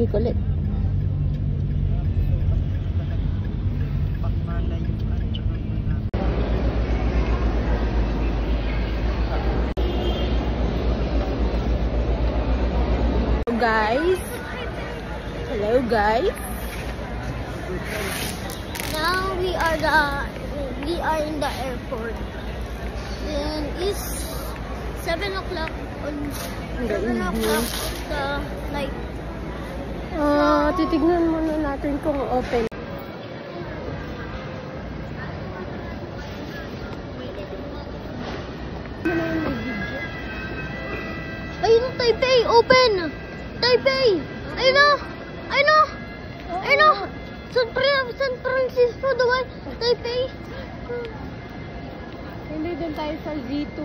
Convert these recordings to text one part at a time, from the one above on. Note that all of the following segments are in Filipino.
Nicolette. Hello guys. Now we are in the airport. And it's 7 o'clock on 7 o'clock the night. Titignan muna natin kung open. Ayun, Taipei, open! Taipei! Ayun na! Ayun na! Ayun na! San Francisco, the one, Taipei. Hindi, doon tayo sa Z2.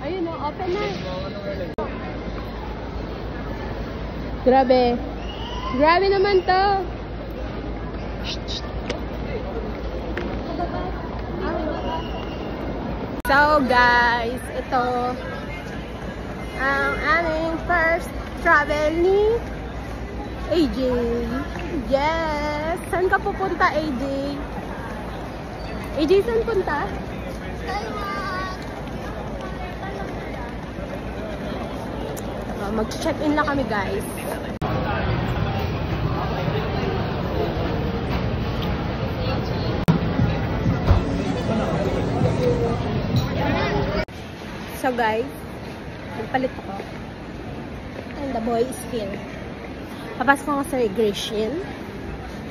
Ayun o, open na. Grabe. Grabe naman to. So guys, ito ang aming first travel ni AJ. Yes! Saan ka pupunta, AJ? AJ, saan punta? Mag-check-in lang kami, guys. So guys, nagpalit ako. And the boy is here. Papasok ako sa immigration.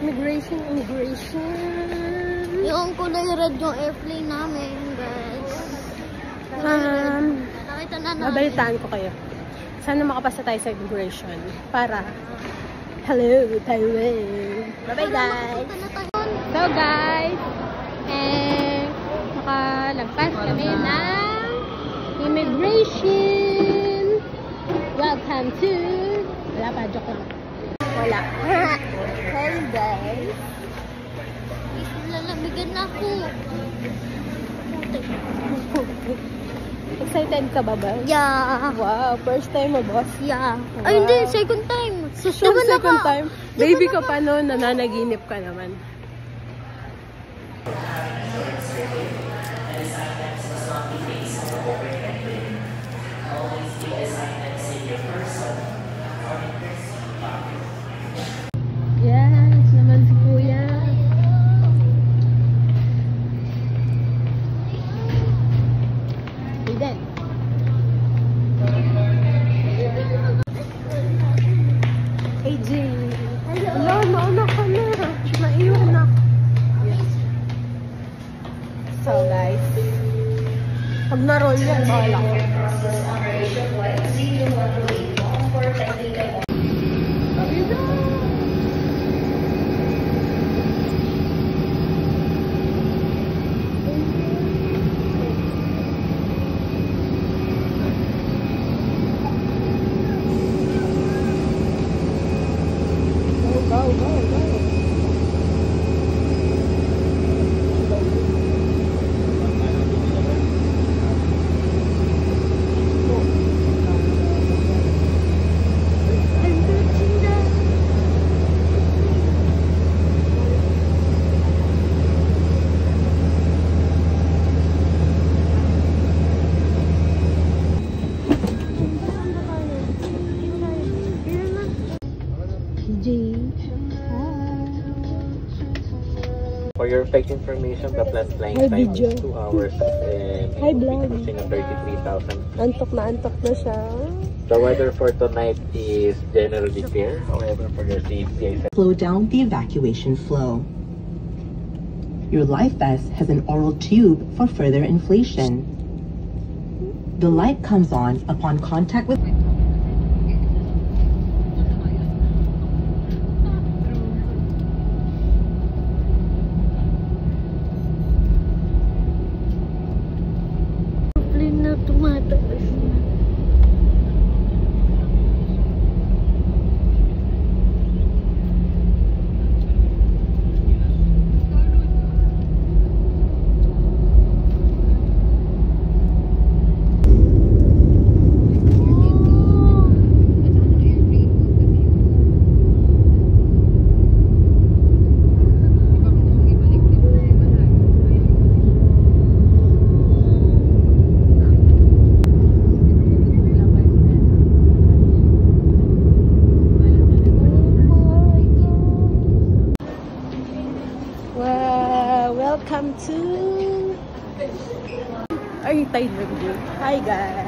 Immigration. Yung kulay red yung airplane namin, guys. Nakita na namin. Mabalitaan ko kayo. Sana makapasa tayo sa immigration. Para, hello, Taiwan. Bye-bye, guys. So guys, makalagpas kami ng immigration. Welcome to... Wala pa, joke lang. Wala. Hey guys. Lalamigan na ako. Excited ka ba ba? Yeah. Wow, first time mo, boss? Yeah. Wow. Ay, hindi. Second time. Sure, second time? Baby ka pa noon, nananaginip ka naman. Yes, naman si Kuya. Aiden. AJ. Hello, mauna ka na. Maiwan ako. Yes. So guys, pag na-roll yan, bahala ko. For your flight information, the planned flying time is 2 hours and Hi, vlog. costing of 33,000. Antok na siya. The weather for tonight is generally fair. However, for your safety, slow down the evacuation flow. Your life vest has an oral tube for further inflation. The light comes on upon contact with tumataas na.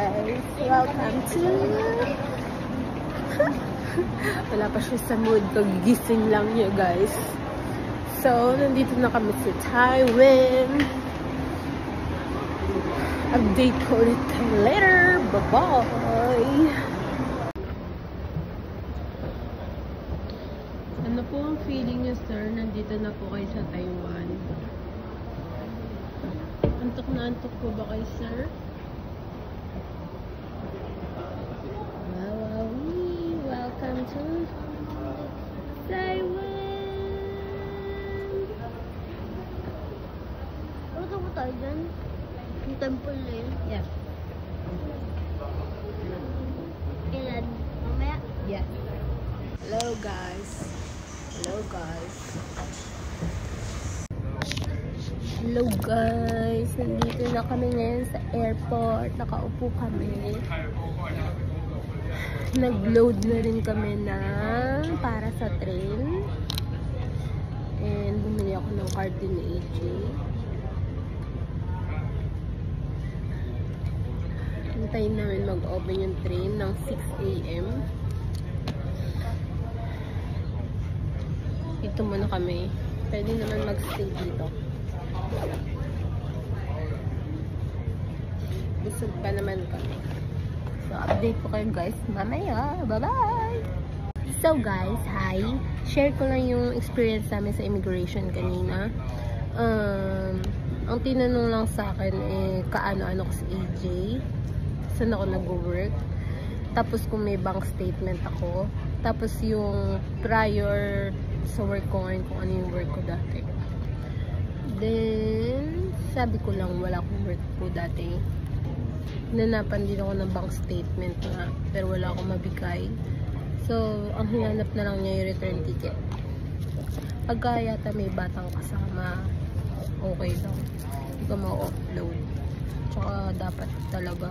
guys. Welcome to... Wala pa siya sa mood. Kagising lang niya, guys. So, nandito na kami sa Taiwan. Update ko ulit kayo later. Bye-bye! Ano po ang feeling niyo, sir? Nandito na po kayo sa Taiwan. Antok na antok po ba kayo, sir? Wawawi! Welcome to Taiwan! Ano ba tayo dyan? Yung temple na yun? Yeah. Kailan? Mamaya? Yeah. Hello, guys. Hello, guys. Hello, guys. Nandito na kami ngayon sa airport. Nakaupo kami. Nag-load na rin kami ng para sa train. And bumili ako ng card din ni AJ. Hintayin namin mag-open yung train ng 6 AM. Ito muna kami. Pwede naman mag-stay dito. Busog pa naman kami. So, update ko kayo guys mamaya. Bye-bye! So guys, hi! Share ko lang yung experience namin sa immigration kanina. Ang tinanong lang sa akin kaano-ano ko si AJ. Saan ako nag-work. Tapos kung may bank statement ako. Tapos yung prior sa work ko ngayon kung ano yung work ko dati. Then, sabi ko lang wala akong work po dati. Nanapan din ako ng bank statement nga, pero wala akong mabigay. So, ang hinanap na lang niya yung return ticket. Pagka yata may batang kasama, okay lang. Hindi ka ma-offload. Tsaka dapat talaga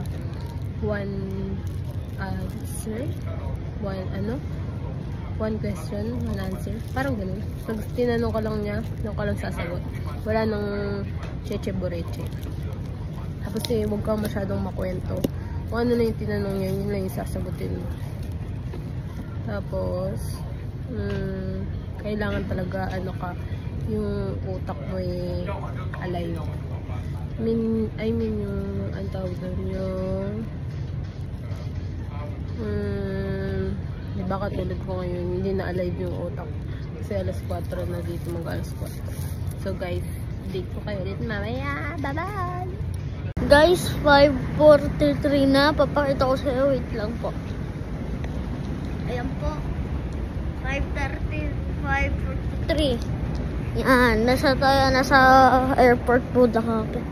one answer, one question, one answer. Parang ganun. Pag tinanong ka lang niya, nung ka lang sasagot. Wala nang cheche-boreche. Tapos huwag kang masyadong makwento. Kung ano na yung tinanong niya, yun lang yung sasagutin mo. Tapos, kailangan talaga, yung utak mo alive. I mean yung, ang tawag doon, yung, diba katulad ko ngayon, hindi na alive yung utak. Kasi alas 4 na dito, mag-alas 4. So guys, update ko kayo ulit mamaya. Bye-bye! Guys, 5:43 na. Papakita ko sa'yo. Wait lang po. Ayan po. 5:30, 5:43. Yan. Nasa airport po Dakake.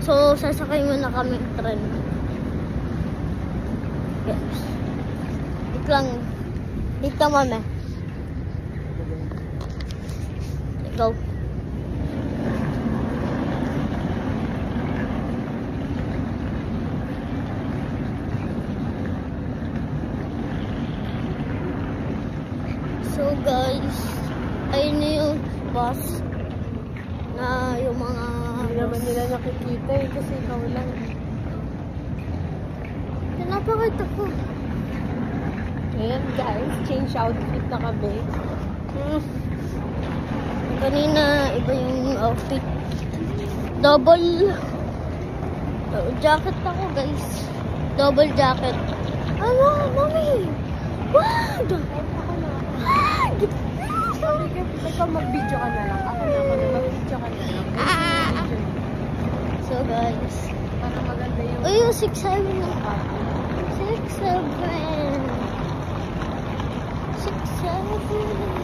So, sasakay muna kami ng tren. Yes. Wait lang. Dito mami. Go. So guys, ayun na yung bus na yung mga... Hindi naman nila nakikita kasi ikaw lang. Pinapakita ko. Ayan guys, change outfit na kami. Kanina, iba yung outfit. Double jacket ako guys. Double jacket. Ano, mami? Wag! Wag! Ikaw mag-video ka na lang. Ako mag-video ka na lang. So guys. Para maganda yung... Uy, 6'7 na. 6'7. 6'7.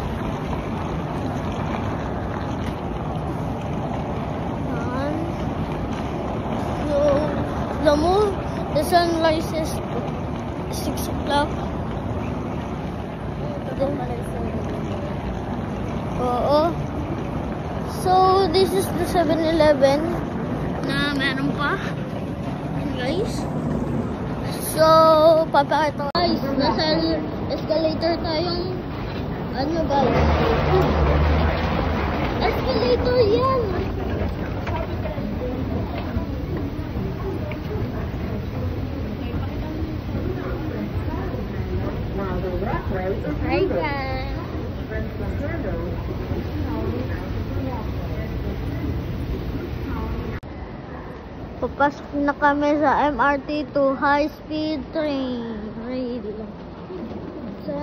The moon, the sun rises 6 o'clock. Oo. So, this is the 7-Eleven na meron pa. And guys. So, papakita ko. Guys, nasa escalator tayong ano guys. Escalator yan. Hi guys! Papasok na kami sa MRT to high speed train. Ready. So,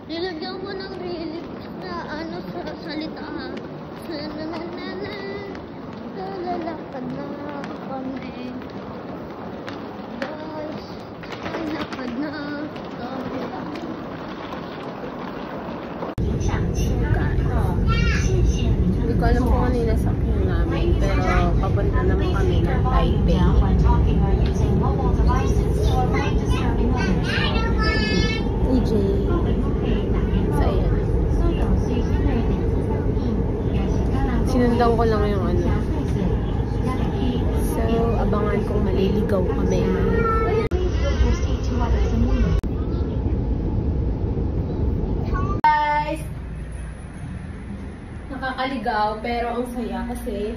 nilagyan ko ng reliefs na ano sa salita ha. Lalakad na kami. Guys, lalakad na kami. Hindi ko alam kung ano yung nasakyan namin, pero papunta naman kami ng Taipei. EJ. So, ayan. Sinundan ko lang yung ano. So, abangan kung maliligaw kami. Guys! Nakakaligaw, pero ang saya kasi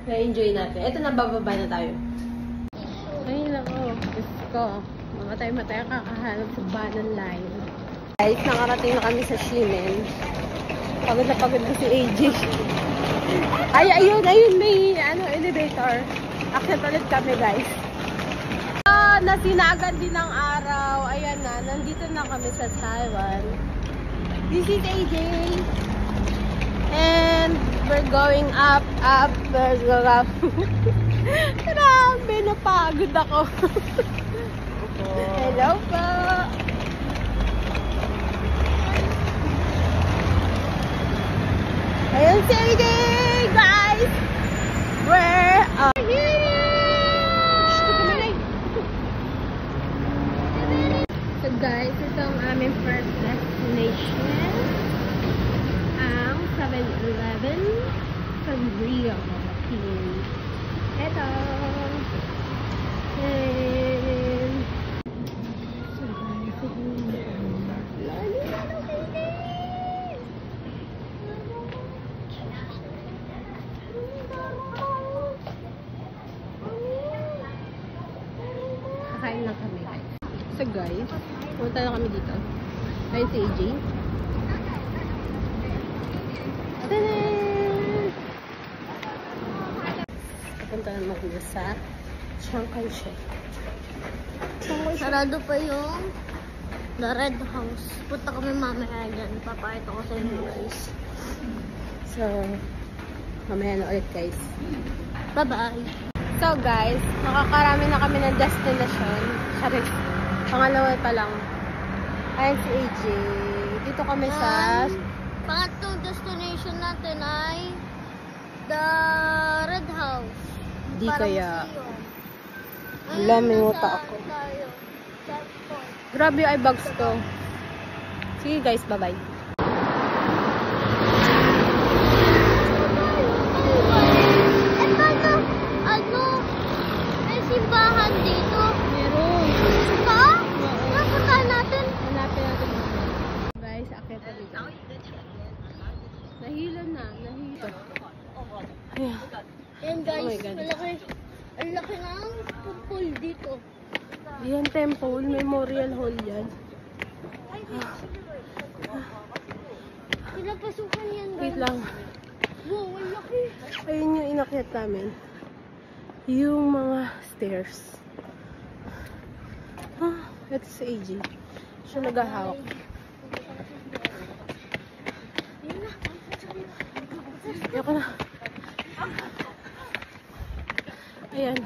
na-enjoy natin. Ito na, bababa na tayo. Ayun lang, oh. Gusto ko. Mamatay-matay kakahanap sa Banan Line. Guys, nakarating na kami sa Ximen. Pagod na si AJ. Ay, ayun, may elevator. Akyat ulit kami, guys. Nasinagan din ng araw. Ayan na, nandito na kami sa Taiwan. This is AJ. And we're going up. We're going up. Grabe, napagod ako. Hello po. Ayan si AJ, guys. We're So guys, ito ang aming first destination. Ang 7-Eleven from Rio. Ito. And kakain lang kami, guys. So guys, punta na kami dito. Ayun si AJ. Punta naman kami sa Chiang Kai-shek. Sarado pa yung The Red House. Punta kami mamaya dyan. Papakita ko sa inyo guys. So, mamaya na ulit, guys. Bye-bye! So guys, nakakarami na kami ng destination. Charis, pangalawa pa lang. Ayan si AJ. Dito kami sa... Pangatlong destination natin ay The Red House. Di kaya. Ayun, Wala, may nasa utak ako. tayo. Checkpoint. Grabe yung eyebags ko. Sige guys, bye-bye. May simbahan dito. Meron. Pa? Napuntahan natin. Hanapin natin mamaya. Guys, akit na dito. Nahila na. Nahila. Ayan. Ayan guys, Oh my God. ang laki ng pool dito. Yan, temple. Memorial hall yan. Pinapasukan yan guys. Wait lang. Wow, ang laki. Ayun yung inakyat namin. Yung mga stairs. Ito si AJ. Siya naghahawak. Ayoko na. Ayan.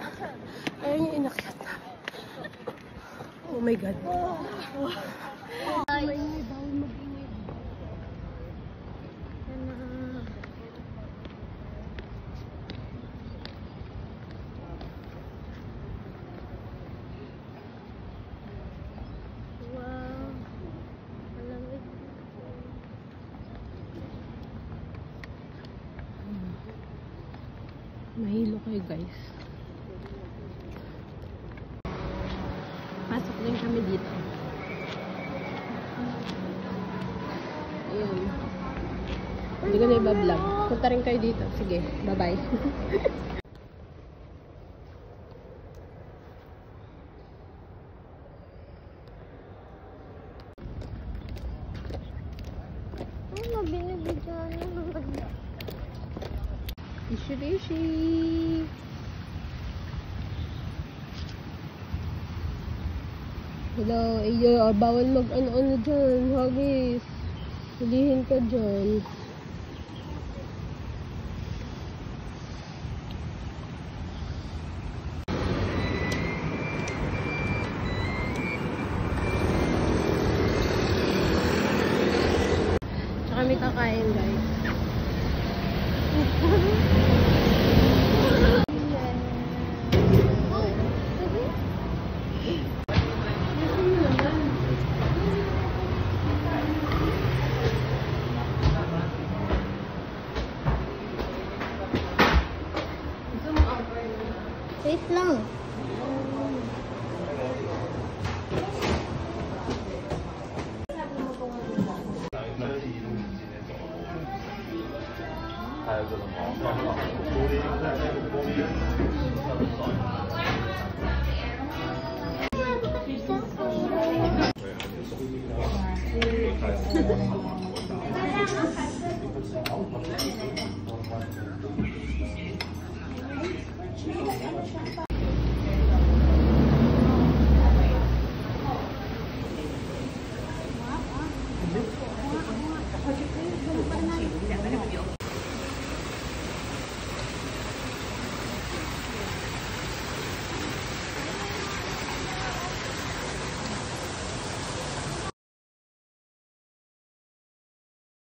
Ayan yung inakyat namin. Oh my God. Guys. Wow. Malamig. Mahilo kayo guys. Pasok din kami dito. Ayun. Hindi ko na iba-vlog. Punta rin kayo dito. Sige, bye-bye. Ishi-ishi. Hello, iyo, bawal mag ano-ano dyan, Hagis. Hulihin ka dyan. Tsaka kami kakain, guys. Wait lang.